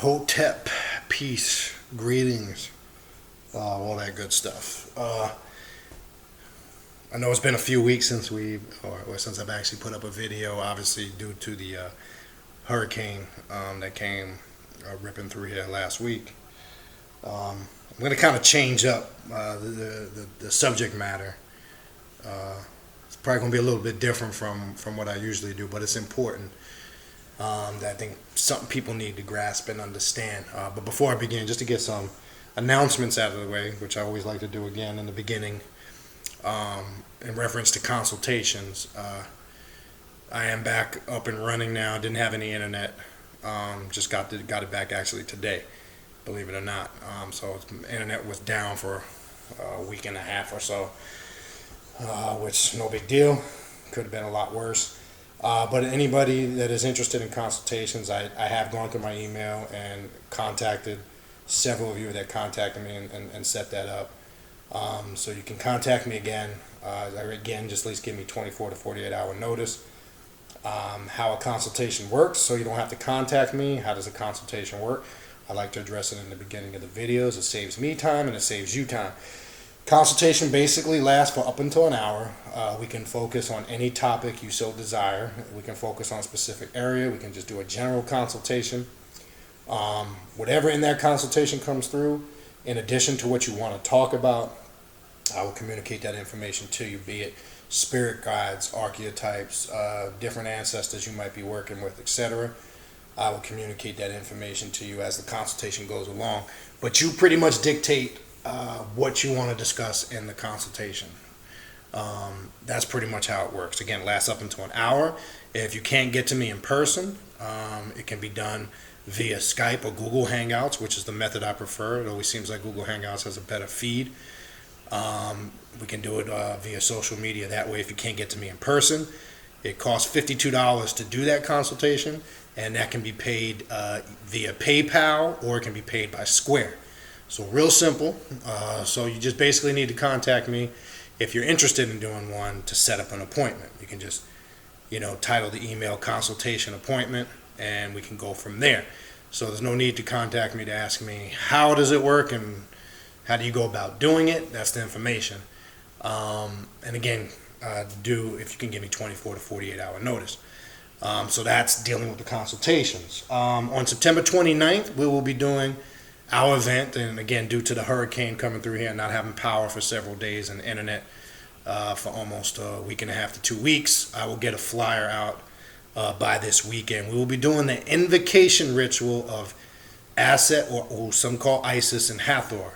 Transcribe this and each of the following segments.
Hotep, peace, greetings, all that good stuff. I know it's been a few weeks since since I've actually put up a video, obviously due to the hurricane that came ripping through here last week. I'm going to kind of change up the subject matter. It's probably going to be a little bit different from what I usually do, but it's important. That I think something people need to grasp and understand. But before I begin, just to get some announcements out of the way, which I always like to do again in the beginning, in reference to consultations. I am back up and running now. Didn't have any internet. Just got it back actually today, believe it or not. So the internet was down for a week and a half or so, which no big deal. Could have been a lot worse. But anybody that is interested in consultations, I have gone through my email and contacted several of you that contacted me and set that up. So you can contact me again. Just at least give me 24 to 48 hour notice. How a consultation works, so you don't have to contact me. How does a consultation work? I like to address it in the beginning of the videos. It saves me time and it saves you time. Consultation basically lasts for up until an hour. We can focus on any topic you so desire. We can focus on a specific area. We can just do a general consultation. Whatever in that consultation comes through, in addition to what you want to talk about, I will communicate that information to you, be it spirit guides, archetypes, different ancestors you might be working with, etc. I will communicate that information to you as the consultation goes along. But you pretty much dictate what you want to discuss in the consultation. That's pretty much how it works. Again, it lasts up until an hour. If you can't get to me in person, it can be done via Skype or Google Hangouts, which is the method I prefer. It always seems like Google Hangouts has a better feed. We can do it via social media that way if you can't get to me in person. It costs $52 to do that consultation, and that can be paid via PayPal, or it can be paid by Square. So real simple. So you just basically need to contact me if you're interested in doing one to set up an appointment. You can just, title the email consultation appointment, and we can go from there. So there's no need to contact me to ask me how does it work and how do you go about doing it. That's the information. And again, if you can give me 24 to 48 hour notice. So that's dealing with the consultations. On September 29th, we will be doing our event, and again, due to the hurricane coming through here and not having power for several days and internet for almost a week and a half to 2 weeks, I will get a flyer out by this weekend. We will be doing the invocation ritual of Asset, or some call Isis, and Hathor.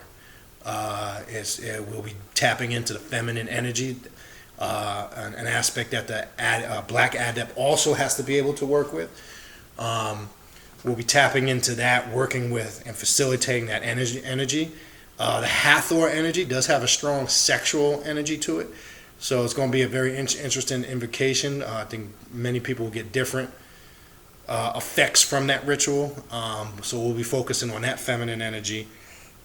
We'll be tapping into the feminine energy, an aspect that the black adept also has to be able to work with. We'll be tapping into that, working with and facilitating that energy. The Hathor energy does have a strong sexual energy to it, so it's going to be a very interesting invocation. I think many people will get different effects from that ritual. So we'll be focusing on that feminine energy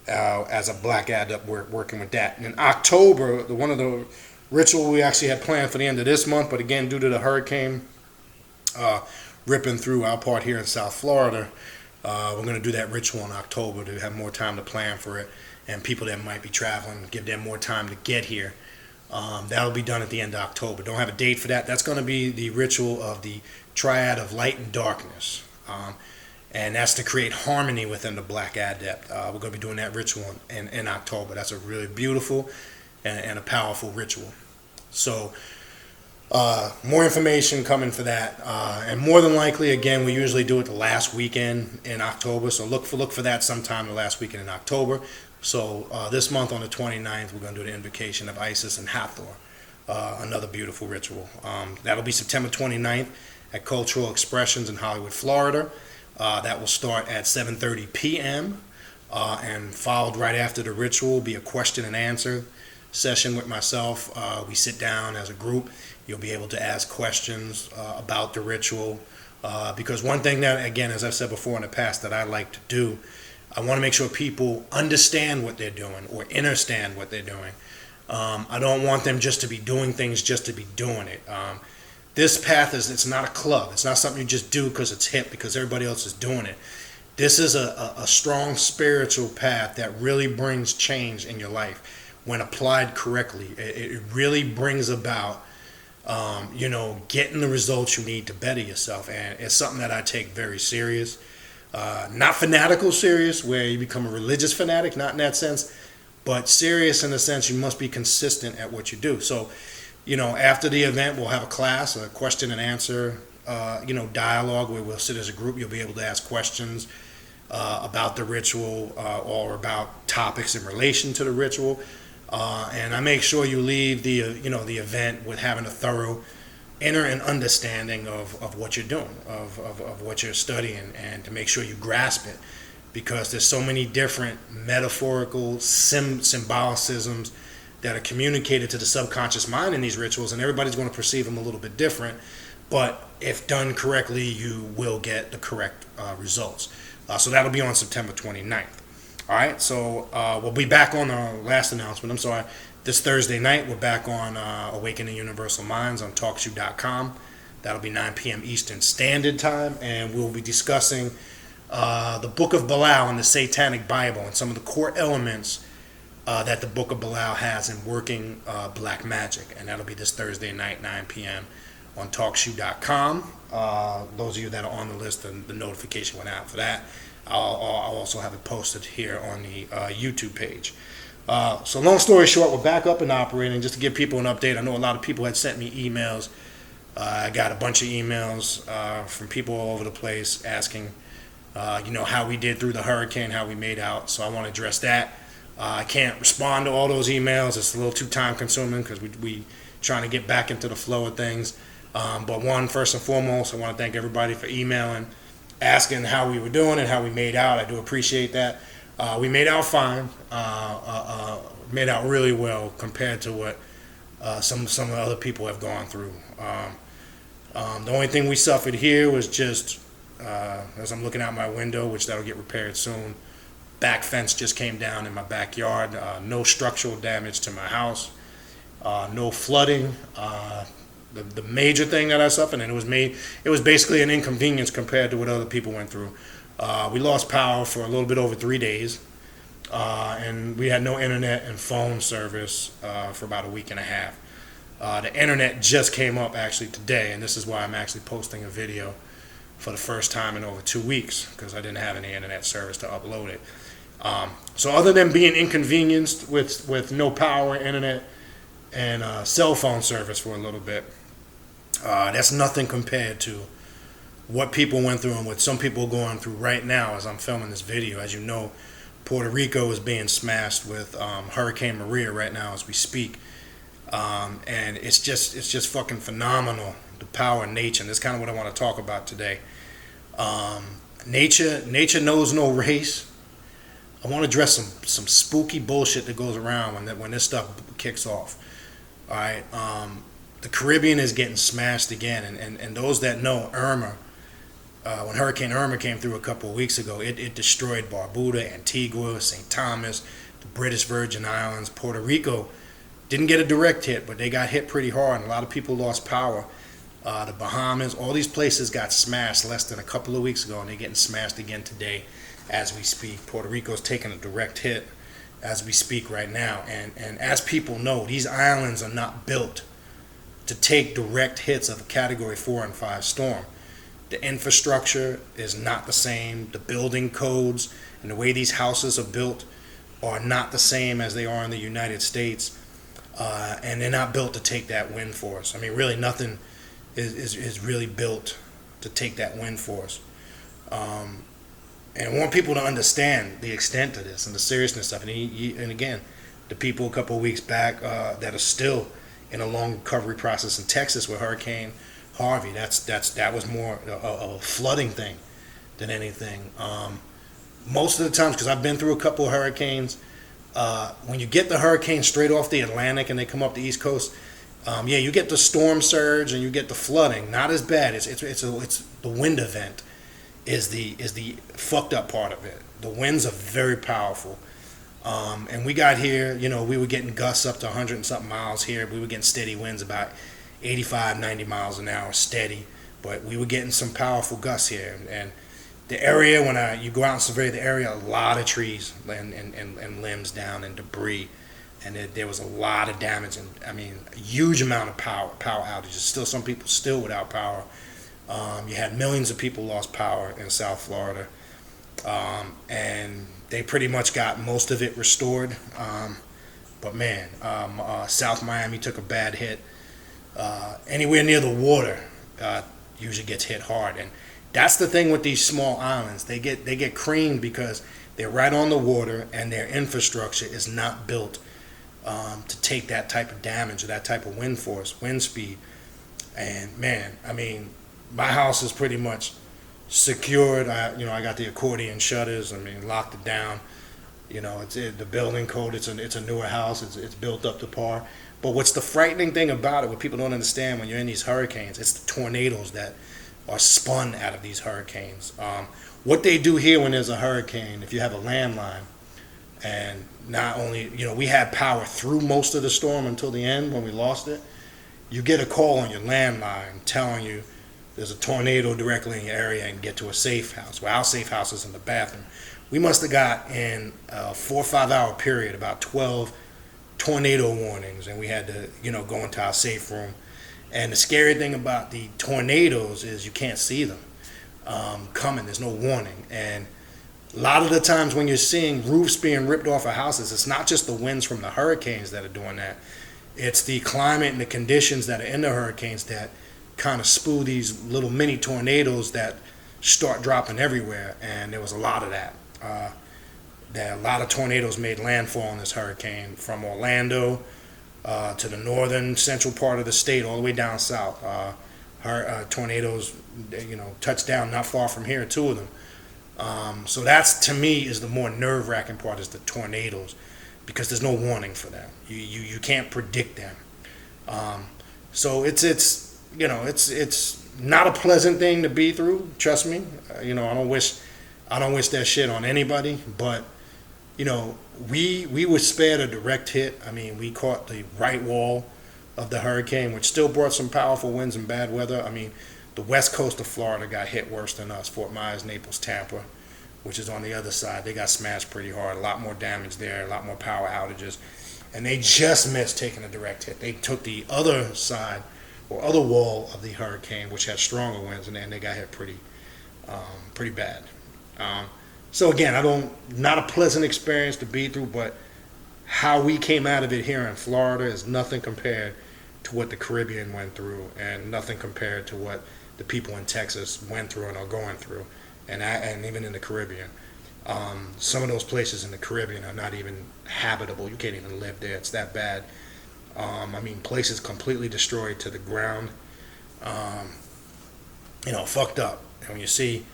as a black adept, working with that. And in October, one of the ritual we actually had planned for the end of this month, but again, due to the hurricane ripping through our part here in South Florida, we're going to do that ritual in October to have more time to plan for it, and people that might be traveling, give them more time to get here. That'll be done at the end of October. Don't have a date for that. That's going to be the ritual of the triad of light and darkness, and that's to create harmony within the black adept. We're going to be doing that ritual in October. That's a really beautiful and a powerful ritual. So more information coming for that, and more than likely, again, we usually do it the last weekend in October, so look for that sometime the last weekend in October. So this month on the 29th, we're going to do the invocation of Isis and Hathor, another beautiful ritual. That'll be September 29th at Cultural Expressions in Hollywood, Florida. That will start at 7:30 p.m. And followed right after the ritual will be a question and answer session with myself. We sit down as a group. You'll be able to ask questions about the ritual, because one thing that, again, as I've said before in the past, that I like to do, I want to make sure people understand what they're doing or understand what they're doing. I don't want them just to be doing things just to be doing it. This path it's not a club. It's not something you just do because it's hip, because everybody else is doing it. This is a strong spiritual path that really brings change in your life when applied correctly. It really brings about, getting the results you need to better yourself. And it's something that I take very serious. Not fanatical serious, where you become a religious fanatic, not in that sense, but serious in the sense you must be consistent at what you do. So, after the event, we'll have a class, a question and answer, dialogue where we'll sit as a group. You'll be able to ask questions about the ritual or about topics in relation to the ritual. And I make sure you leave the event with having a thorough inner and understanding of what you're doing, of what you're studying, and to make sure you grasp it, because there's so many different metaphorical symbolicisms that are communicated to the subconscious mind in these rituals, and everybody's going to perceive them a little bit different. But if done correctly, you will get the correct results. So that'll be on September 29th. All right, so we'll be back on our last announcement. I'm sorry. This Thursday night, we're back on Awakening Universal Minds on TalkShoe.com. That'll be 9 p.m. Eastern Standard Time, and we'll be discussing the Book of Belial and the Satanic Bible and some of the core elements that the Book of Belial has in working black magic. And that'll be this Thursday night, 9 p.m. on TalkShoe.com. Those of you that are on the list, the notification went out for that. I'll also have it posted here on the YouTube page. So long story short, we're back up and operating. Just to give people an update, I know a lot of people had sent me emails. I got a bunch of emails from people all over the place asking, how we did through the hurricane, how we made out. So I want to address that. I can't respond to all those emails. It's a little too time consuming because we trying to get back into the flow of things. But first and foremost, I want to thank everybody for emailing, asking how we were doing and how we made out. I do appreciate that. We made out fine. Made out really well compared to what some of the other people have gone through. The only thing we suffered here was just, as I'm looking out my window, which that'll get repaired soon, back fence just came down in my backyard. No structural damage to my house. No flooding. The major thing that I suffered, and it was basically an inconvenience compared to what other people went through. We lost power for a little bit over 3 days, and we had no internet and phone service for about a week and a half. The internet just came up actually today, and this is why I'm actually posting a video for the first time in over 2 weeks, because I didn't have any internet service to upload it. So other than being inconvenienced with no power, internet, and cell phone service for a little bit, that's nothing compared to what people went through and what some people are going through right now as I'm filming this video. As you know, Puerto Rico is being smashed with Hurricane Maria right now as we speak, and it's just fucking phenomenal, the power of nature. And that's kind of what I want to talk about today. Nature knows no race. I want to address some spooky bullshit that goes around when this stuff kicks off. All right, the Caribbean is getting smashed again, and those that know Irma, when Hurricane Irma came through a couple of weeks ago, it destroyed Barbuda, Antigua, St. Thomas, the British Virgin Islands. Puerto Rico didn't get a direct hit, but they got hit pretty hard, and a lot of people lost power. The Bahamas, all these places got smashed less than a couple of weeks ago, and they're getting smashed again today as we speak. Puerto Rico's taking a direct hit as we speak right now, and as people know, these islands are not built to take direct hits of a Category 4 and 5 storm. The infrastructure is not the same. The building codes and the way these houses are built are not the same as they are in the United States, and they're not built to take that wind force. I mean, really nothing is really built to take that wind force. And I want people to understand the extent of this and the seriousness of it. And again, the people a couple of weeks back that are still in a long recovery process in Texas with Hurricane Harvey, that was more a flooding thing than anything. Most of the times, because I've been through a couple of hurricanes, when you get the hurricane straight off the Atlantic and they come up the East Coast, you get the storm surge and you get the flooding. Not as bad. It's the wind event is the fucked up part of it. The winds are very powerful. And we got here, we were getting gusts up to 100 and something miles here. We were getting steady winds about 85, 90 miles an hour steady. But we were getting some powerful gusts here. And The area, when you go out and survey the area, a lot of trees and limbs down and debris, and there was a lot of damage, and I mean a huge amount of power outages. Still, some people still without power. You had millions of people lost power in South Florida, and they pretty much got most of it restored. But man, South Miami took a bad hit. Anywhere near the water usually gets hit hard, and that's the thing with these small islands. They get creamed because they're right on the water, and their infrastructure is not built to take that type of damage or that type of wind force, wind speed. And man, I mean, my house is pretty much secured. I got the accordion shutters. I mean, locked it down. It's the building code. It's a newer house. It's built up to par. But what's the frightening thing about it, what people don't understand when you're in these hurricanes, it's the tornadoes that are spun out of these hurricanes. What they do here when there's a hurricane, if you have a landline, and not only, we had power through most of the storm until the end when we lost it, you get a call on your landline telling you there's a tornado directly in your area and get to a safe house. Well, our safe house is in the bathroom. We must have got in a 4 or 5 hour period about 12 tornado warnings, and we had to, go into our safe room. And the scary thing about the tornadoes is you can't see them coming. There's no warning. And a lot of the times when you're seeing roofs being ripped off of houses, it's not just the winds from the hurricanes that are doing that. It's the climate and the conditions that are in the hurricanes that kind of spew these little mini tornadoes that start dropping everywhere. And there was a lot of that. A lot of tornadoes made landfall in this hurricane, from Orlando to the northern central part of the state, all the way down south. Tornadoes, touched down not far from here, 2 of them. So that's, to me, is the more nerve-wracking part, is the tornadoes, because there's no warning for them. You can't predict them. So it's not a pleasant thing to be through. Trust me. I don't wish that shit on anybody, but we were spared a direct hit. I mean, we caught the right wall of the hurricane, which still brought some powerful winds and bad weather. I mean, the west coast of Florida got hit worse than us. Fort Myers, Naples, Tampa, which is on the other side, they got smashed pretty hard. A lot more damage there, a lot more power outages. And they just missed taking a direct hit. They took the other side or other wall of the hurricane, which had stronger winds, and then they got hit pretty bad. So again, not a pleasant experience to be through, but how we came out of it here in Florida is nothing compared to what the Caribbean went through, and nothing compared to what the people in Texas went through and are going through, and even in the Caribbean. Some of those places in the Caribbean are not even habitable. You can't even live there. It's that bad. Places completely destroyed to the ground. Fucked up. And when you see,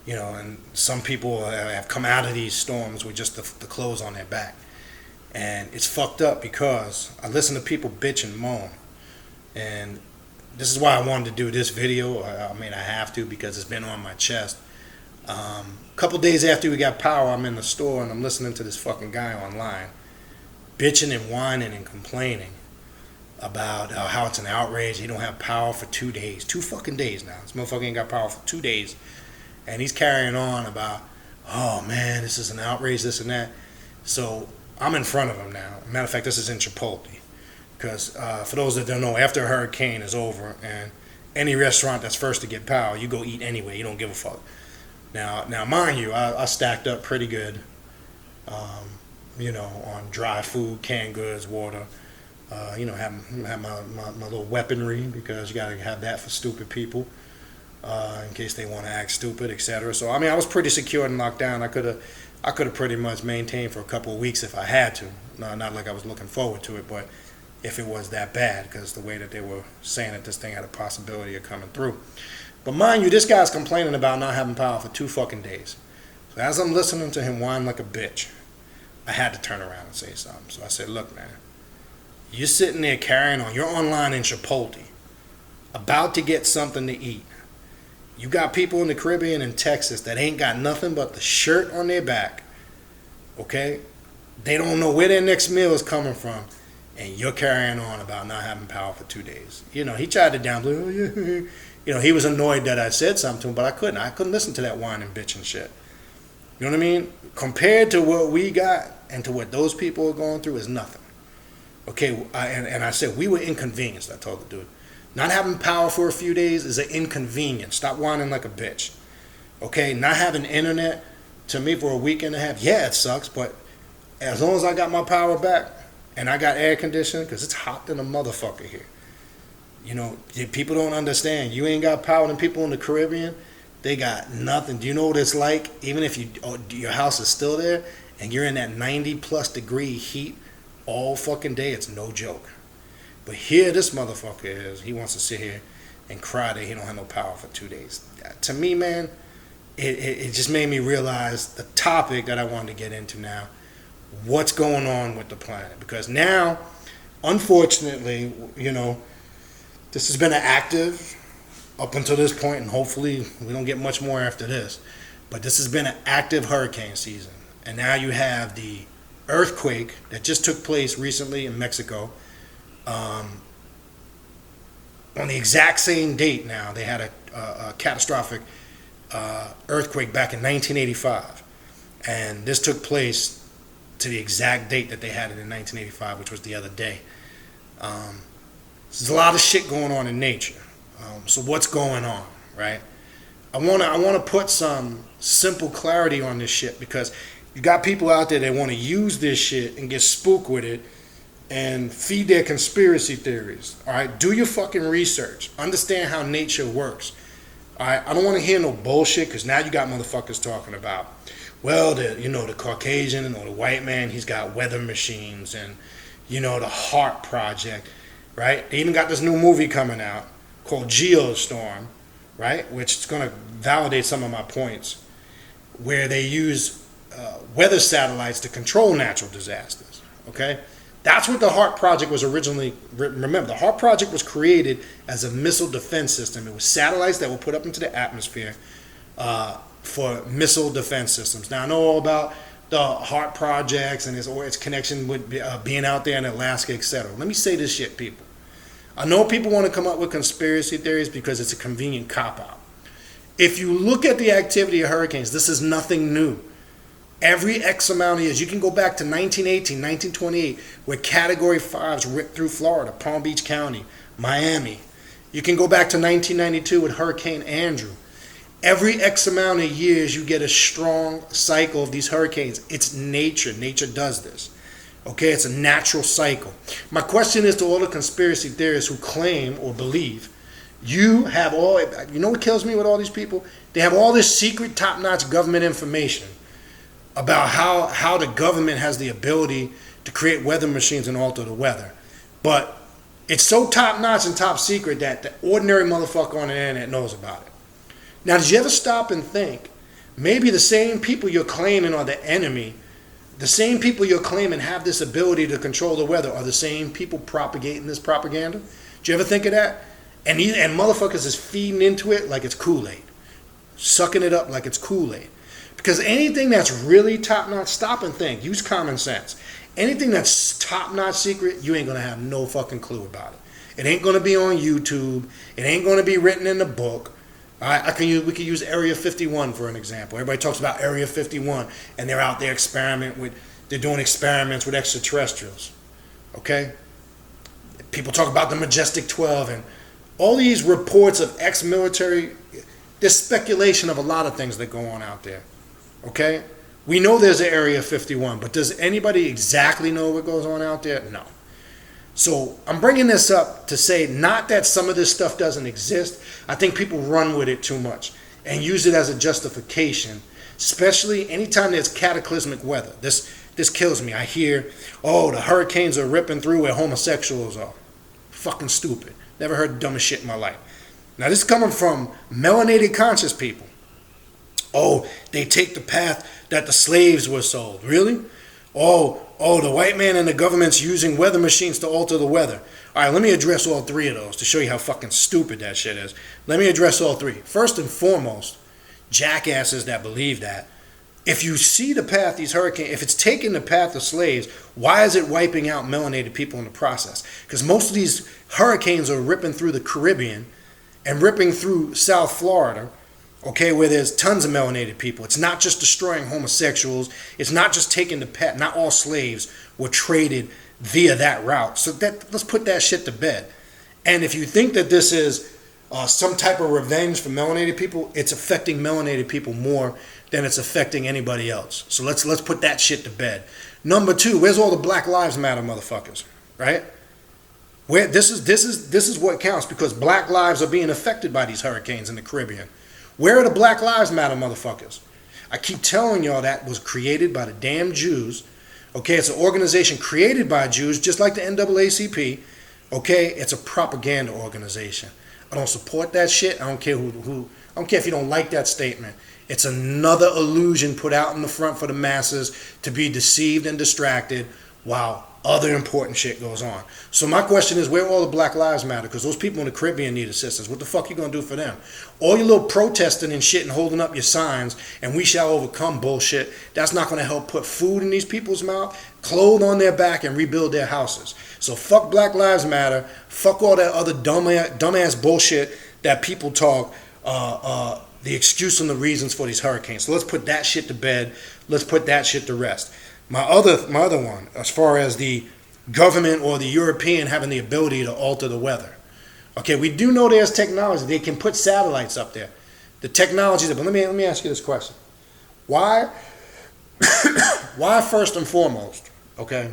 and some people have come out of these storms with just the clothes on their back. And it's fucked up because I listen to people bitch and moan. And this is why I wanted to do this video. I have to, because it's been on my chest. A couple days after we got power, I'm in the store and I'm listening to this fucking guy online bitching and whining and complaining about how it's an outrage. He don't have power for 2 days. 2 fucking days now. This motherfucker ain't got power for 2 days. And he's carrying on about, oh man, this is an outrage, this and that. So I'm in front of him now. Matter of fact, this is in Chipotle. Because for those that don't know, after a hurricane is over and any restaurant that's first to get power, you go eat anyway. You don't give a fuck. Now, mind you, I stacked up pretty good, on dry food, canned goods, water. Have my little weaponry, because you gotta have that for stupid people, in case they want to act stupid, etc. So I was pretty secure and locked down. I could have pretty much maintained for a couple of weeks if I had to. Not like I was looking forward to it, but if it was that bad, because the way that they were saying that this thing had a possibility of coming through. But mind you, this guy's complaining about not having power for 2 fucking days. So as I'm listening to him whine like a bitch, I had to turn around and say something. So I said, look, man, you're sitting there carrying on. You're online in Chipotle, about to get something to eat. You got people in the Caribbean and Texas that ain't got nothing but the shirt on their back, okay? They don't know where their next meal is coming from, and you're carrying on about not having power for 2 days. He tried to downplay, he was annoyed that I said something to him, but I couldn't. I couldn't listen to that whining bitch and shit. You know what I mean? Compared to what we got and to what those people are going through is nothing. Okay, and I said we were inconvenienced. I told the dude, not having power for a few days is an inconvenience. Stop whining like a bitch. Okay, not having internet to me for a week and a half, yeah, it sucks. But as long as I got my power back and I got air conditioning, because it's hot than a motherfucker here. People don't understand. You ain't got power, and people in the Caribbean, they got nothing. Do you know what it's like? Even if your house is still there and you're in that 90 plus degree heat all fucking day, it's no joke. But here this motherfucker is. He wants to sit here and cry that he don't have no power for 2 days. To me, man, it just made me realize the topic that I wanted to get into now. What's going on with the planet? Because now, unfortunately, this has been an active up until this point, and hopefully we don't get much more after this. But this has been an active hurricane season. And now you have the earthquake that just took place recently in Mexico. On the exact same date now, they had a catastrophic earthquake back in 1985. And this took place to the exact date that they had it in 1985, which was the other day. There's a lot of shit going on in nature. So what's going on, right? I wanna put some simple clarity on this shit, because you got people out there that want to use this shit and get spooked with it and feed their conspiracy theories. All right, do your fucking research. Understand how nature works. All right, I don't want to hear no bullshit, because now you got motherfuckers talking about, well, the Caucasian or the white man, he's got weather machines, and the Heart Project. Right? They even got this new movie coming out called Geostorm, right? Which is going to validate some of my points, where they use weather satellites to control natural disasters. Okay? That's what the Heart Project was originally. Remember, the Heart Project was created as a missile defense system. It was satellites that were put up into the atmosphere for missile defense systems. Now, I know all about the Heart Projects and its connection with being out there in Alaska, etc. Let me say this shit, people. I know people want to come up with conspiracy theories because it's a convenient cop-out. If you look at the activity of hurricanes, this is nothing new. Every X amount of years, you can go back to 1918, 1928, where Category 5s ripped through Florida, Palm Beach County, Miami. You can go back to 1992 with Hurricane Andrew. Every X amount of years, you get a strong cycle of these hurricanes. It's nature. Nature does this. Okay, it's a natural cycle. My question is to all the conspiracy theorists who claim or believe, you know what kills me with all these people? They have all this secret top-notch government information about how the government has the ability to create weather machines and alter the weather. But it's so top-notch and top secret that the ordinary motherfucker on the internet knows about it. Now, did you ever stop and think, maybe the same people you're claiming are the enemy, the same people you're claiming have this ability to control the weather, are the same people propagating this propaganda? Did you ever think of that? And motherfuckers is feeding into it like it's Kool-Aid. Sucking it up like it's Kool-Aid. Because anything that's really top-notch, stop and think. Use common sense. Anything that's top-notch secret, you ain't going to have no fucking clue about it. It ain't going to be on YouTube. It ain't going to be written in the book. We could use Area 51 for an example. Everybody talks about Area 51, and they're out there they're doing experiments with extraterrestrials. Okay? People talk about the Majestic 12 and all these reports of ex-military. There's speculation of a lot of things that go on out there. Okay? We know there's an Area 51, but does anybody exactly know what goes on out there? No. So I'm bringing this up to say not that some of this stuff doesn't exist. I think people run with it too much and use it as a justification, especially anytime there's cataclysmic weather. This kills me. I hear, the hurricanes are ripping through where homosexuals are. Fucking stupid. Never heard the dumbest shit in my life. Now this is coming from melanated conscious people. They take the path that the slaves were sold. Really? The white man and the government's using weather machines to alter the weather. All right, let me address all three of those to show you how fucking stupid that shit is. Let me address all three. First and foremost, jackasses that believe that, if you see the path these hurricanes, if it's taking the path of slaves, why is it wiping out melanated people in the process? Because most of these hurricanes are ripping through the Caribbean and ripping through South Florida, okay, where there's tons of melanated people. It's not just destroying homosexuals. It's not just taking the pet. Not all slaves were traded via that route. So let's put that shit to bed. And if you think that this is some type of revenge for melanated people, it's affecting melanated people more than it's affecting anybody else. So let's put that shit to bed. Number two, where's all the Black Lives Matter motherfuckers, right? Where this is what counts, because black lives are being affected by these hurricanes in the Caribbean. Where are the Black Lives Matter motherfuckers? I keep telling y'all that was created by the damn Jews. Okay, it's an organization created by Jews, just like the NAACP. Okay, it's a propaganda organization. I don't support that shit. I don't care who I don't care if you don't like that statement. It's another illusion put out in the front for the masses to be deceived and distracted while other important shit goes on. So my question is, where all the Black Lives Matter? Because those people in the Caribbean need assistance. What the fuck you gonna do for them? All your little protesting and shit and holding up your signs and we shall overcome bullshit, that's not gonna help put food in these people's mouth, clothes on their back, and rebuild their houses. So fuck Black Lives Matter, fuck all that other dumbass bullshit that people talk, the excuse and the reasons for these hurricanes. So let's put that shit to bed. Let's put that shit to rest. My other one, as far as the government or the European having the ability to alter the weather. Okay, we do know there's technology. They can put satellites up there. The technology, but let me ask you this question. Why first and foremost, okay,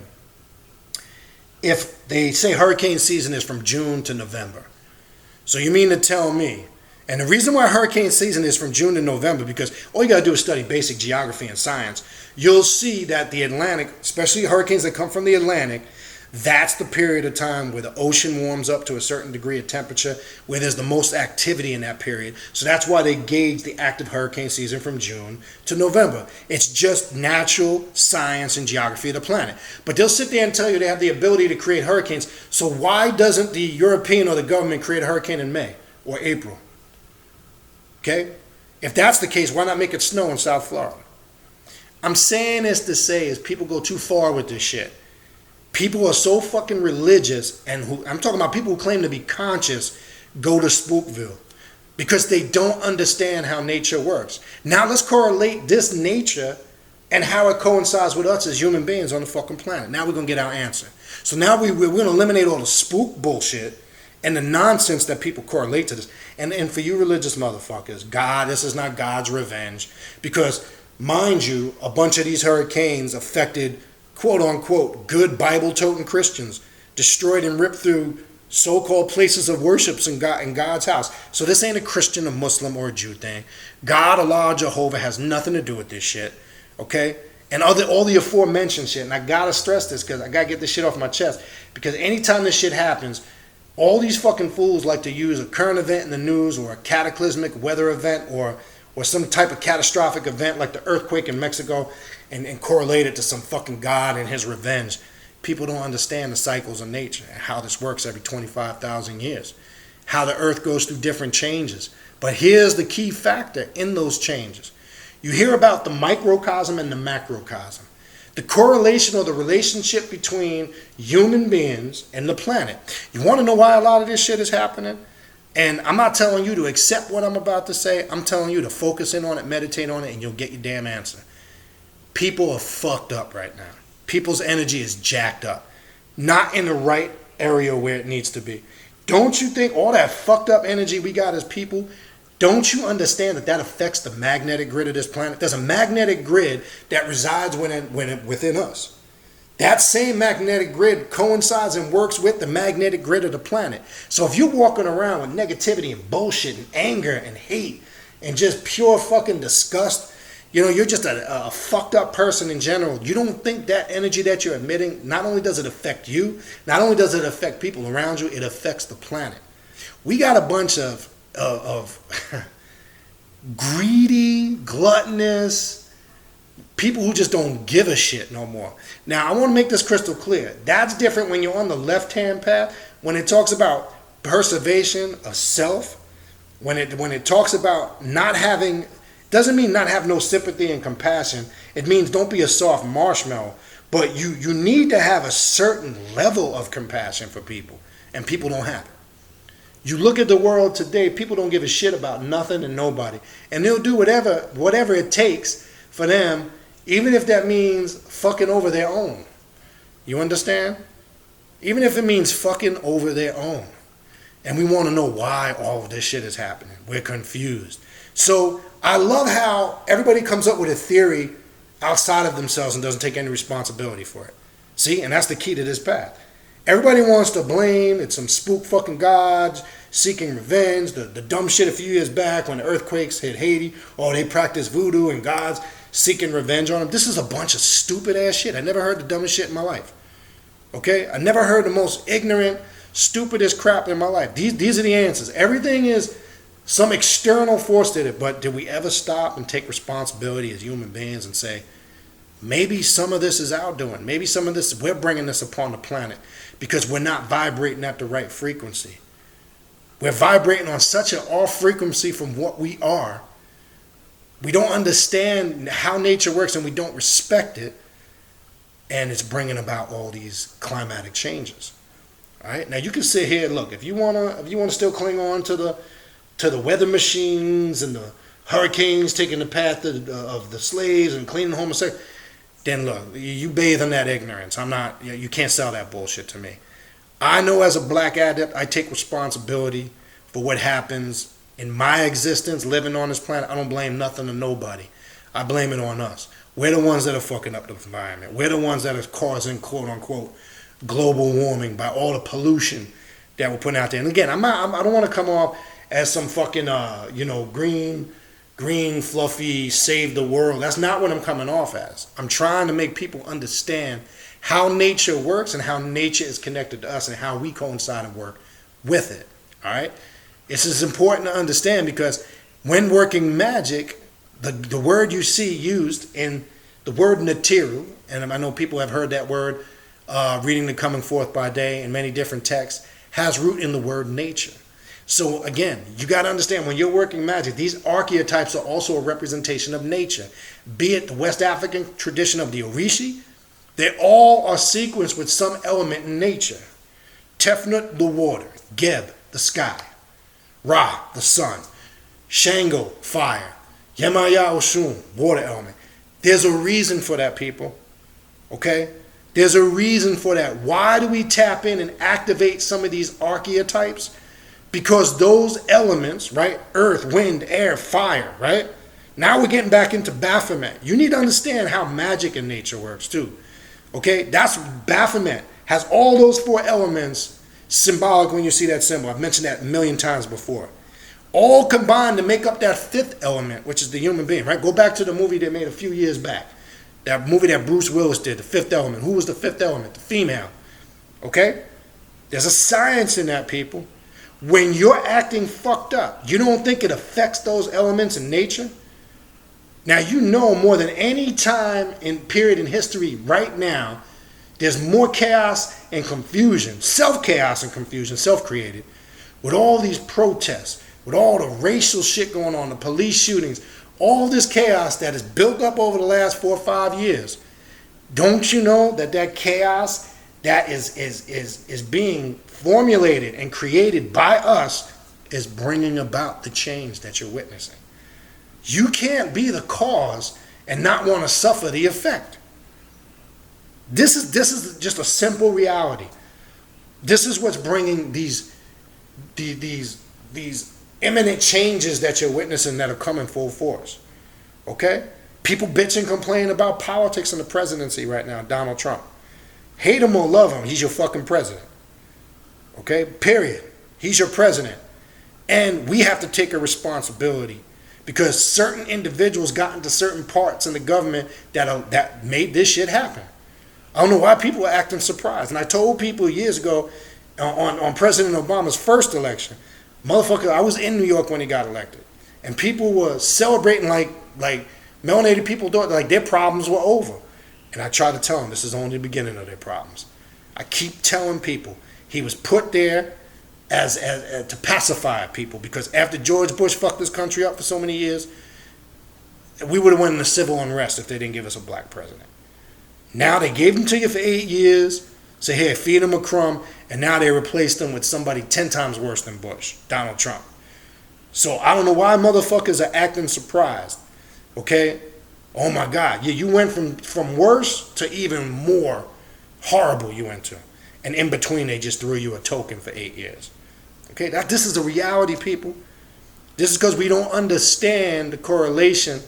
if they say hurricane season is from June to November, so you mean to tell me, and the reason why hurricane season is from June to November, because all you got to do is study basic geography and science. You'll see that the Atlantic, especially hurricanes that come from the Atlantic, that's the period of time where the ocean warms up to a certain degree of temperature, where there's the most activity in that period. So that's why they gauge the active hurricane season from June to November. It's just natural science and geography of the planet. But they'll sit there and tell you they have the ability to create hurricanes. So why doesn't the European or the government create a hurricane in May or April? Okay? If that's the case, why not make it snow in South Florida? I'm saying this to say is people go too far with this shit. People are so fucking religious, and I'm talking about people who claim to be conscious, go to Spookville because they don't understand how nature works. Now let's correlate this nature and how it coincides with us as human beings on the fucking planet. Now we're going to get our answer. So now we're going to eliminate all the spook bullshit and the nonsense that people correlate to this. And for you religious motherfuckers, this is not God's revenge, because mind you, a bunch of these hurricanes affected quote unquote good Bible-toting Christians, destroyed and ripped through so-called places of worship in God's house. So this ain't a Christian, a Muslim, or a Jew thing. God, Allah, Jehovah has nothing to do with this shit, okay? And all the aforementioned shit, and I gotta stress this because I gotta get this shit off my chest, because anytime this shit happens, all these fucking fools like to use a current event in the news or a cataclysmic weather event or some type of catastrophic event like the earthquake in Mexico and correlate it to some fucking God and his revenge. People don't understand the cycles of nature and how this works every 25,000 years, how the earth goes through different changes. But here's the key factor in those changes. You hear about the microcosm and the macrocosm. The correlation or the relationship between human beings and the planet. You want to know why a lot of this shit is happening? And I'm not telling you to accept what I'm about to say. I'm telling you to focus in on it, meditate on it, and you'll get your damn answer. People are fucked up right now. People's energy is jacked up. Not in the right area where it needs to be. Don't you think all that fucked up energy we got as people, don't you understand that affects the magnetic grid of this planet? There's a magnetic grid that resides within us. That same magnetic grid coincides and works with the magnetic grid of the planet. So if you're walking around with negativity and bullshit and anger and hate and just pure fucking disgust, you're just a fucked up person in general. You don't think that energy that you're emitting, not only does it affect you, not only does it affect people around you, it affects the planet. We got a bunch of greedy, gluttonous people who just don't give a shit no more. Now, I want to make this crystal clear. That's different when you're on the left-hand path. When it talks about preservation of self, when it talks about not having, doesn't mean not have no sympathy and compassion. It means don't be a soft marshmallow. But you need to have a certain level of compassion for people, and people don't have it. You look at the world today, people don't give a shit about nothing and nobody. And they'll do whatever it takes for them, even if that means fucking over their own. You understand? Even if it means fucking over their own. And we want to know why all of this shit is happening. We're confused. So I love how everybody comes up with a theory outside of themselves and doesn't take any responsibility for it. See? And that's the key to this path. Everybody wants to blame. It's some spook fucking gods seeking revenge. The dumb shit a few years back when the earthquakes hit Haiti. Oh, they practice voodoo and gods seeking revenge on them. This is a bunch of stupid ass shit. I never heard the dumbest shit in my life. Okay? I never heard the most ignorant, stupidest crap in my life. These are the answers. Everything is some external force did it. But did we ever stop and take responsibility as human beings and say, maybe some of this is our doing. Maybe some of this, we're bringing this upon the planet because we're not vibrating at the right frequency. We're vibrating on such an off frequency from what we are. We don't understand how nature works and we don't respect it. And it's bringing about all these climatic changes. All right. Now you can sit here. Look, if you wanna still cling on to the weather machines and the hurricanes taking the path of the slaves and cleaning homosexuals, then look, you bathe in that ignorance. I'm not. You can't sell that bullshit to me. I know as a black adept, I take responsibility for what happens in my existence, living on this planet. I don't blame nothing or nobody. I blame it on us. We're the ones that are fucking up the environment. We're the ones that are causing, quote unquote, global warming by all the pollution that we're putting out there. And again, I don't want to come off as some fucking, green, fluffy, save the world. That's not what I'm coming off as. I'm trying to make people understand how nature works and how nature is connected to us and how we coincide and work with it. All right? This is important to understand because when working magic, the word you see used in the word material, and I know people have heard that word reading the Coming Forth by Day in many different texts, has root in the word nature. So again, you got to understand when you're working magic, these archetypes are also a representation of nature. Be it the West African tradition of the Orishi, they all are sequenced with some element in nature. Tefnut, the water. Geb, the sky. Ra, the sun. Shango, fire. Yemaya Oshun, water element. There's a reason for that, people. Okay? There's a reason for that. Why do we tap in and activate some of these archetypes? Because those elements, right? Earth, wind, air, fire, right? Now we're getting back into Baphomet. You need to understand how magic in nature works too. Okay? That's Baphomet. Has all those four elements symbolic when you see that symbol. I've mentioned that a million times before. All combined to make up that fifth element, which is the human being, right? Go back to the movie they made a few years back. That movie that Bruce Willis did, The Fifth Element. Who was the fifth element? The female. Okay? There's a science in that, people. When you're acting fucked up, you don't think it affects those elements in nature? Now, you know more than any time in period in history right now, there's more chaos and confusion, self-chaos and confusion, self-created, with all these protests, with all the racial shit going on, the police shootings, all this chaos that is built up over the last 4 or 5 years. Don't you know that chaos that is being formulated and created by us is bringing about the change that you're witnessing? You can't be the cause and not want to suffer the effect. This is just a simple reality. This is what's bringing these imminent changes that you're witnessing that are coming full force. Okay? People bitch and complain about politics and the presidency right now, Donald Trump. Hate him or love him, he's your fucking president. Okay? Period. He's your president. And we have to take a responsibility because certain individuals got into certain parts in the government that made this shit happen. I don't know why people are acting surprised. And I told people years ago on President Obama's first election, motherfucker, I was in New York when he got elected. And people were celebrating like melanated people thought like their problems were over. And I tried to tell them this is only the beginning of their problems. I keep telling people he was put there as to pacify people because after George Bush fucked this country up for so many years, we would have went into civil unrest if they didn't give us a black president. Now they gave him to you for 8 years. Say, here, feed them a crumb, and now they replaced them with somebody 10 times worse than Bush, Donald Trump. So I don't know why motherfuckers are acting surprised. Okay? Oh my God. Yeah, you went from worse to even more horrible you went to. And in between, they just threw you a token for 8 years. Okay? This is the reality, people. This is because we don't understand the correlation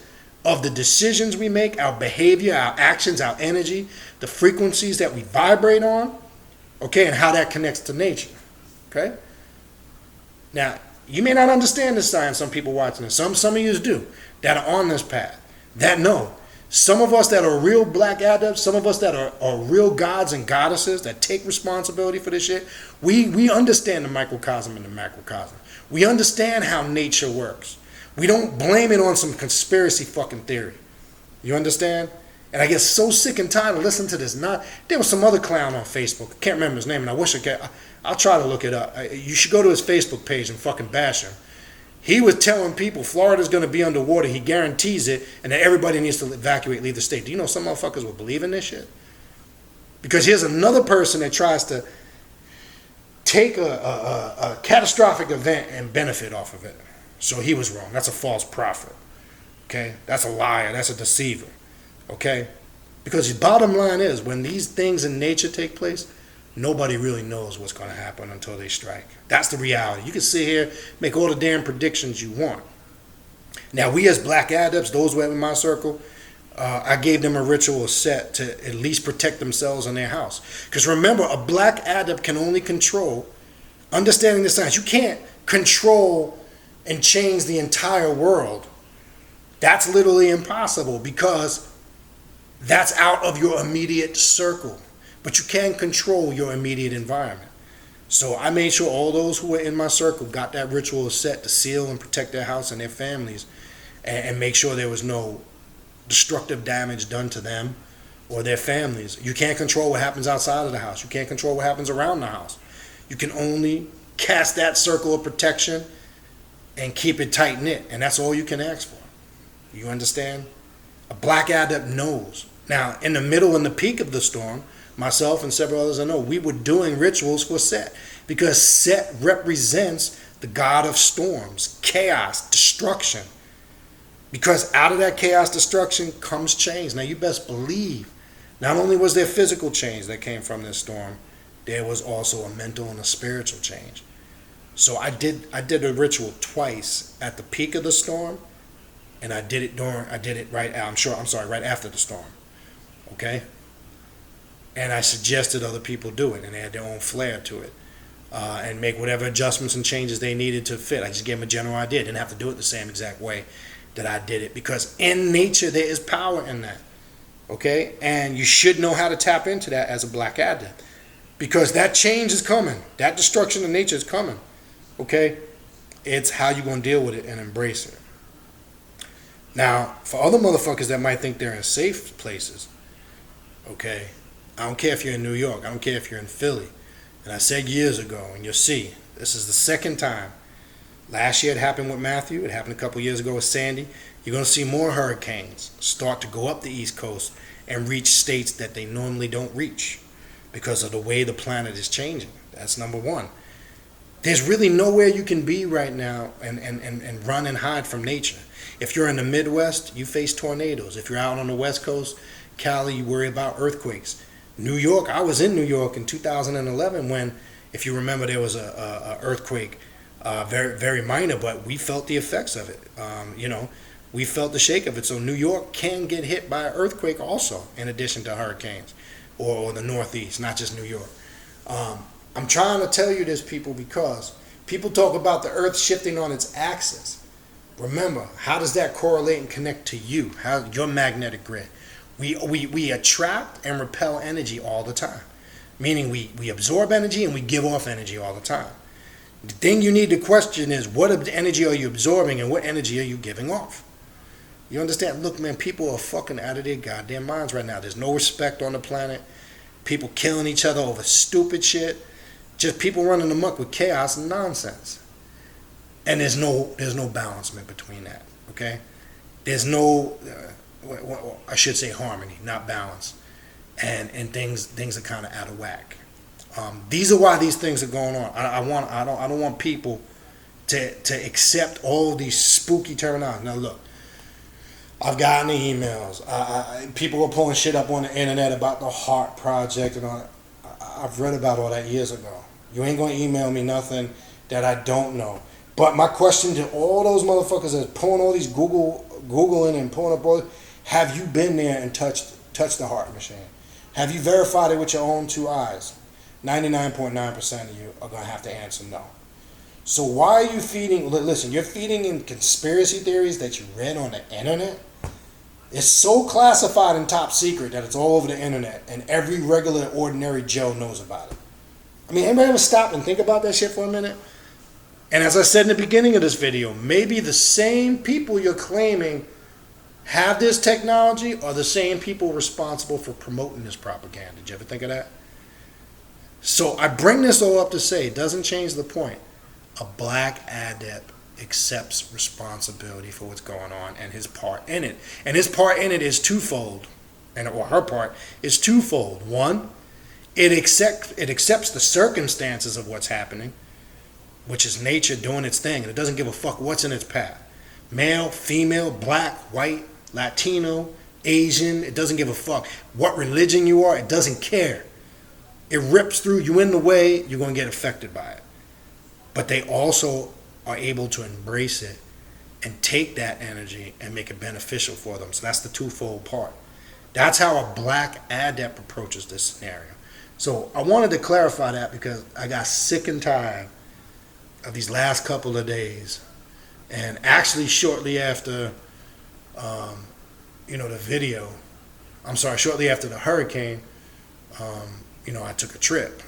of the decisions we make, our behavior, our actions, our energy, the frequencies that we vibrate on, okay, and how that connects to nature. Okay? Now, you may not understand this science, some people watching this. Some of you do, that are on this path, that know. Some of us that are real black adepts, some of us that are real gods and goddesses that take responsibility for this shit, we understand the microcosm and the macrocosm. We understand how nature works. We don't blame it on some conspiracy fucking theory. You understand? And I get so sick and tired of listening to this. There was some other clown on Facebook. I can't remember his name, and I wish I could. I'll try to look it up. You should go to his Facebook page and fucking bash him. He was telling people Florida's going to be underwater. He guarantees it, and that everybody needs to evacuate, leave the state. Do you know some motherfuckers will believe in this shit? Because here's another person that tries to take a catastrophic event and benefit off of it. So he was wrong. That's a false prophet. Okay? That's a liar. That's a deceiver. Okay? Because the bottom line is, when these things in nature take place, nobody really knows what's going to happen until they strike. That's the reality. You can sit here, make all the damn predictions you want. Now, we as black adepts, those who are in my circle, I gave them a ritual set to at least protect themselves and their house. Because remember, a black adept can only control, understanding the science, you can't control and change the entire world. That's literally impossible, because that's out of your immediate circle. But you can control your immediate environment. So I made sure all those who were in my circle got that ritual set to seal and protect their house and their families, and make sure there was no destructive damage done to them or their families. You can't control what happens outside of the house. You can't control what happens around the house. You can only cast that circle of protection and keep it tight knit, and that's all you can ask for. You understand? A black adept knows. Now, in the middle and the peak of the storm, myself and several others I know, we were doing rituals for Set, because Set represents the god of storms, chaos, destruction. Because out of that chaos, destruction comes change. Now, you best believe, not only was there physical change that came from this storm, there was also a mental and a spiritual change. So I did a ritual twice at the peak of the storm, and I did it right after the storm. Okay? And I suggested other people do it, and they had their own flair to it, and make whatever adjustments and changes they needed to fit. I just gave them a general idea. Didn't have to do it the same exact way that I did it, because in nature there is power in that. Okay? And you should know how to tap into that as a black adept, because that change is coming. That destruction of nature is coming. Okay? It's how you're going to deal with it and embrace it. Now, for other motherfuckers that might think they're in safe places, okay, I don't care if you're in New York. I don't care if you're in Philly. And I said years ago, and you'll see, this is the second time. Last year it happened with Matthew. It happened a couple years ago with Sandy. You're going to see more hurricanes start to go up the East Coast and reach states that they normally don't reach because of the way the planet is changing. That's number one. There's really nowhere you can be right now and run and hide from nature. If you're in the Midwest, you face tornadoes. If you're out on the West Coast, Cali, you worry about earthquakes. New York, I was in New York in 2011 when, if you remember, there was a earthquake, very, very minor, but we felt the effects of it. We felt the shake of it. So New York can get hit by an earthquake also, in addition to hurricanes, or the Northeast, not just New York. I'm trying to tell you this, people, because people talk about the earth shifting on its axis. Remember, how does that correlate and connect to you? How your magnetic grid? We attract and repel energy all the time, meaning we absorb energy and we give off energy all the time. The thing you need to question is, what energy are you absorbing and what energy are you giving off? You understand? Look, man, people are fucking out of their goddamn minds right now. There's no respect on the planet. People killing each other over stupid shit. Just people running amok with chaos and nonsense. And there's no balancement between that, okay? There's no, I should say harmony, not balance. And things are kind of out of whack. These are why these things are going on. I don't want people to accept all these spooky terminology. Now look, I've gotten the emails. People are pulling shit up on the internet about the Heart Project and all that. I've read about all that years ago. You ain't gonna email me nothing that I don't know. But my question to all those motherfuckers that are pulling all these Googling and pulling up all, have you been there and touched the heart machine? Have you verified it with your own two eyes? 99.9% of you are gonna have to answer no. So why are you feeding? Listen, you're feeding in conspiracy theories that you read on the internet. It's so classified and top secret that it's all over the internet, and every regular, ordinary Joe knows about it. I mean, anybody ever stop and think about that shit for a minute? And as I said in the beginning of this video, maybe the same people you're claiming have this technology are the same people responsible for promoting this propaganda. Did you ever think of that? So I bring this all up to say, it doesn't change the point. A black adept accepts responsibility for what's going on and his part in it. And his part in it is twofold, or her part is twofold. One, it accepts the circumstances of what's happening, which is nature doing its thing, and it doesn't give a fuck what's in its path. Male, female, black, white, Latino, Asian, it doesn't give a fuck. What religion you are, it doesn't care. It rips through you in the way, you're going to get affected by it. But they also are able to embrace it and take that energy and make it beneficial for them. So that's the twofold part. That's how a black adept approaches this scenario. So I wanted to clarify that because I got sick and tired of these last couple of days. And actually shortly after, the video, shortly after the hurricane, I took a trip.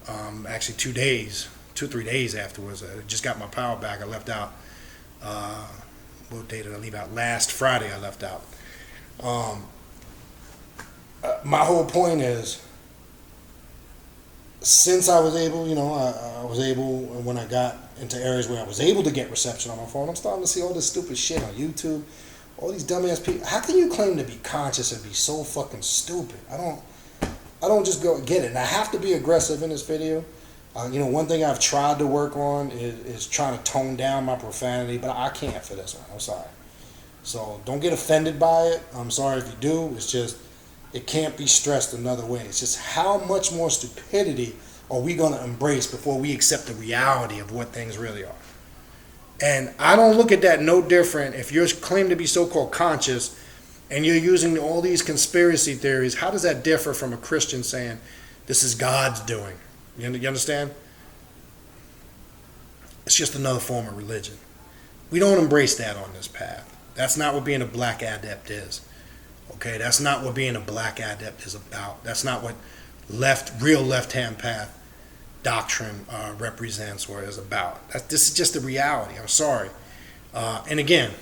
Actually 2-3 days afterwards. I just got my power back. I left out, what day did I leave out? Last Friday I left out. My whole point is, since I was able, I was able, when I got into areas where I was able to get reception on my phone, I'm starting to see all this stupid shit on YouTube. All these dumbass people. How can you claim to be conscious and be so fucking stupid? I don't just go get it. And I have to be aggressive in this video. One thing I've tried to work on is trying to tone down my profanity, but I can't for this one. I'm sorry. So don't get offended by it. I'm sorry if you do. It's just, it can't be stressed another way. It's just how much more stupidity are we going to embrace before we accept the reality of what things really are? And I don't look at that no different. If you're claimed to be so-called conscious and you're using all these conspiracy theories, how does that differ from a Christian saying, this is God's doing? You understand? It's just another form of religion. We don't embrace that on this path. That's not what being a black adept is. Okay, that's not what being a black adept is about. That's not what real left-hand path doctrine represents or is about. This is just the reality. I'm sorry. And again,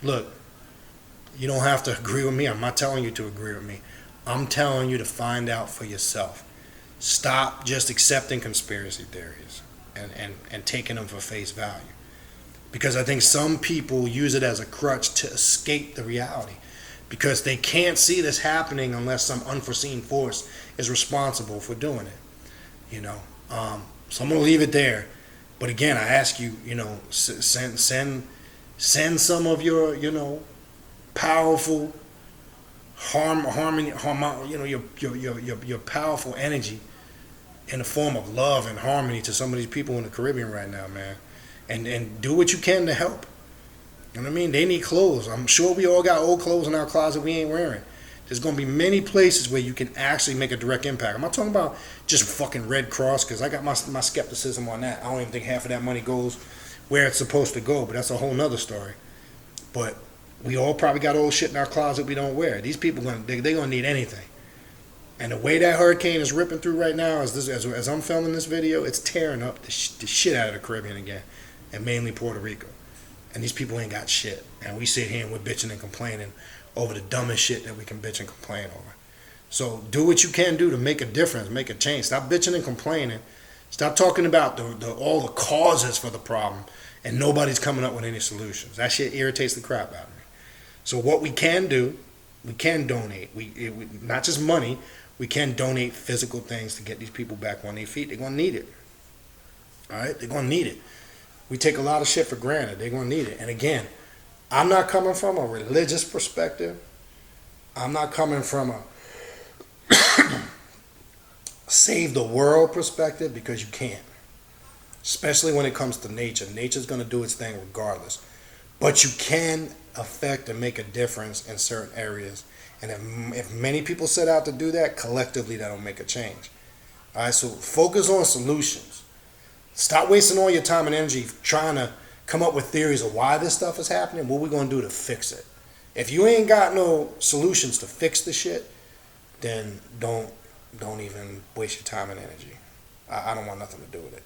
look, you don't have to agree with me. I'm not telling you to agree with me. I'm telling you to find out for yourself. Stop just accepting conspiracy theories and taking them for face value. Because I think some people use it as a crutch to escape the reality. Because they can't see this happening unless some unforeseen force is responsible for doing it. So I'm going to leave it there. But again, I ask you, send some of your, powerful harmony, your powerful energy in the form of love and harmony to some of these people in the Caribbean right now, man. And do what you can to help. You know what I mean? They need clothes. I'm sure we all got old clothes in our closet we ain't wearing. There's going to be many places where you can actually make a direct impact. I'm not talking about just fucking Red Cross, because I got my skepticism on that. I don't even think half of that money goes where it's supposed to go, but that's a whole nother story. But we all probably got old shit in our closet we don't wear. These people, they're going to need anything. And the way that hurricane is ripping through right now, as I'm filming this video, it's tearing up the shit out of the Caribbean again, and mainly Puerto Rico. And these people ain't got shit. And we sit here and we're bitching and complaining over the dumbest shit that we can bitch and complain over. So do what you can do to make a difference, make a change. Stop bitching and complaining. Stop talking about all the causes for the problem, and nobody's coming up with any solutions. That shit irritates the crap out of me. So what we can do, we can donate. We not just money. We can donate physical things to get these people back on their feet. They're going to need it. All right? They're going to need it. We take a lot of shit for granted. They're going to need it. And again, I'm not coming from a religious perspective. I'm not coming from a save the world perspective, because you can't. Especially when it comes to nature. Nature's going to do its thing regardless. But you can affect and make a difference in certain areas. And if many people set out to do that, collectively that'll make a change. All right, so focus on solutions. Stop wasting all your time and energy trying to come up with theories of why this stuff is happening. What we're going to do to fix it. If you ain't got no solutions to fix the shit, then don't even waste your time and energy. I don't want nothing to do with it.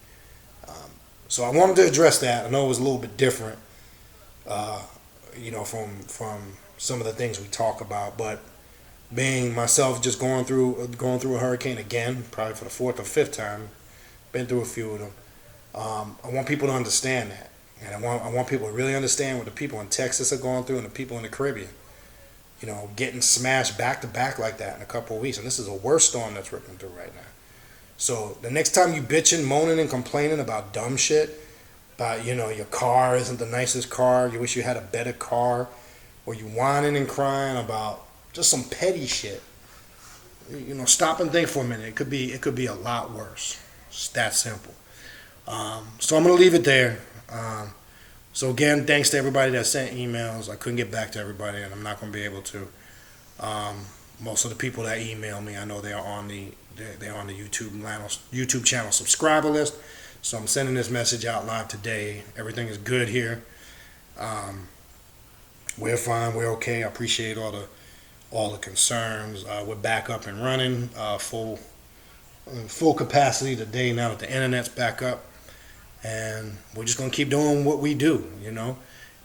So I wanted to address that. I know it was a little bit different, from some of the things we talk about, but being myself just going through a hurricane again, probably for the fourth or fifth time, been through a few of them. I want people to understand that, and I want people to really understand what the people in Texas are going through and the people in the Caribbean. Getting smashed back to back like that in a couple of weeks, and this is a worse storm that's ripping through right now. So the next time you bitching, moaning, and complaining about dumb shit, about your car isn't the nicest car, you wish you had a better car, or you whining and crying about just some petty shit, stop and think for a minute. It could be a lot worse. It's that simple. So I'm gonna leave it there. So again, thanks to everybody that sent emails. I couldn't get back to everybody, and I'm not gonna be able to. Most of the people that email me, I know they're on the YouTube channel subscriber list. So I'm sending this message out live today. Everything is good here. We're fine. We're okay. I appreciate all the concerns. We're back up and running, full capacity today. Now that the internet's back up, and we're just gonna keep doing what we do,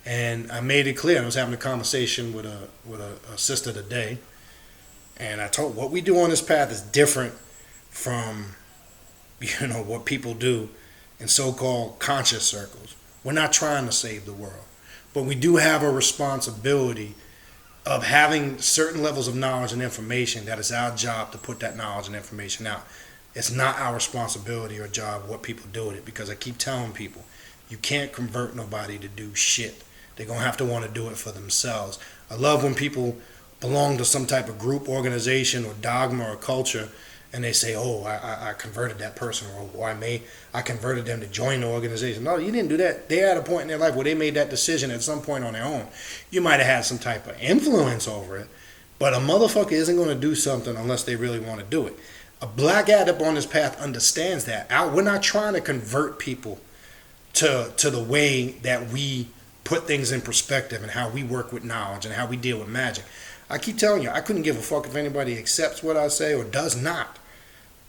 And I made it clear. I was having a conversation with a sister today, and I told what we do on this path is different from what people do in so-called conscious circles. We're not trying to save the world, but we do have a responsibility of having certain levels of knowledge and information that it's our job to put that knowledge and information out. It's not our responsibility or job what people do with it, because I keep telling people, you can't convert nobody to do shit. They're going to have to want to do it for themselves. I love when people belong to some type of group, organization, or dogma or culture, and they say, oh, I converted that person, or I converted them to join the organization. No, you didn't do that. They're at a point in their life where they made that decision at some point on their own. You might have had some type of influence over it, but a motherfucker isn't going to do something unless they really want to do it. A black adept on this path understands that. We're not trying to convert people to the way that we put things in perspective and how we work with knowledge and how we deal with magic. I keep telling you, I couldn't give a fuck if anybody accepts what I say or does not.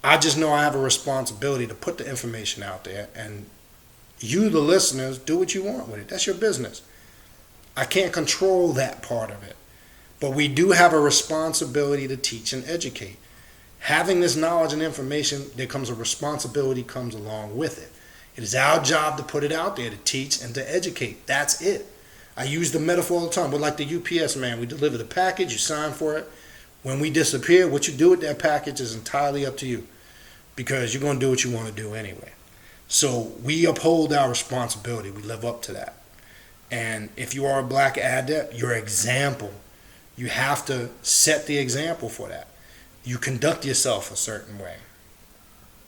I just know I have a responsibility to put the information out there, and you, the listeners, do what you want with it. That's your business. I can't control that part of it. But we do have a responsibility to teach and educate. Having this knowledge and information, there comes a responsibility comes along with it. It is our job to put it out there, to teach and to educate. That's it. I use the metaphor all the time. We're like the UPS man. We deliver the package, you sign for it. When we disappear, what you do with that package is entirely up to you, because you're going to do what you want to do anyway. So we uphold our responsibility. We live up to that. And if you are a black adept, your example, you have to set the example for that. You conduct yourself a certain way.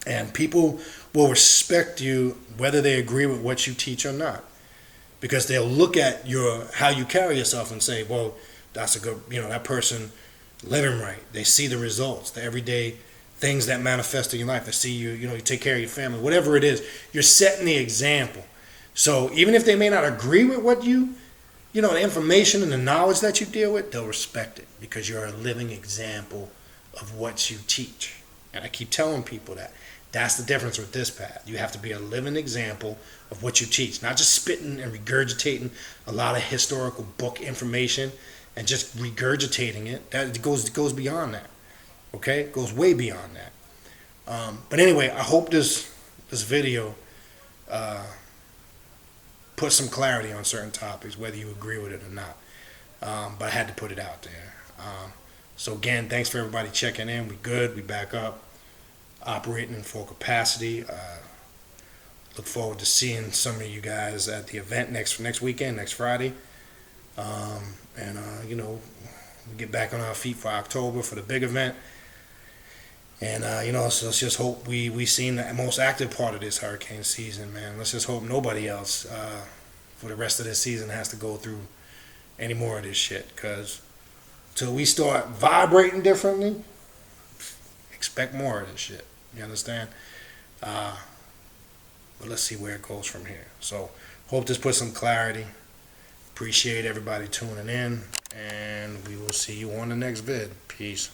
And people will respect you whether they agree with what you teach or not. Because they'll look at how you carry yourself and say, well, that's a good, that person living right. They see the results, the everyday things that manifest in your life. They see you take care of your family, whatever it is. You're setting the example. So even if they may not agree with what the information and the knowledge that you deal with, they'll respect it because you're a living example of what you teach. And I keep telling people that. That's the difference with this path. You have to be a living example of what you teach, not just spitting and regurgitating a lot of historical book information and just regurgitating it. That goes beyond that. Okay, it goes way beyond that. But anyway, I hope this video put some clarity on certain topics, whether you agree with it or not. But I had to put it out there. So again, thanks for everybody checking in. We good. We back up, operating in full capacity. Look forward to seeing some of you guys at the event next weekend, next Friday. And we get back on our feet for October for the big event. And so let's just hope we seen the most active part of this hurricane season, man. Let's just hope nobody else for the rest of this season has to go through any more of this shit. Cause till we start vibrating differently, expect more of this shit. You understand? But let's see where it goes from here. So hope this puts some clarity. Appreciate everybody tuning in, and we will see you on the next vid. Peace.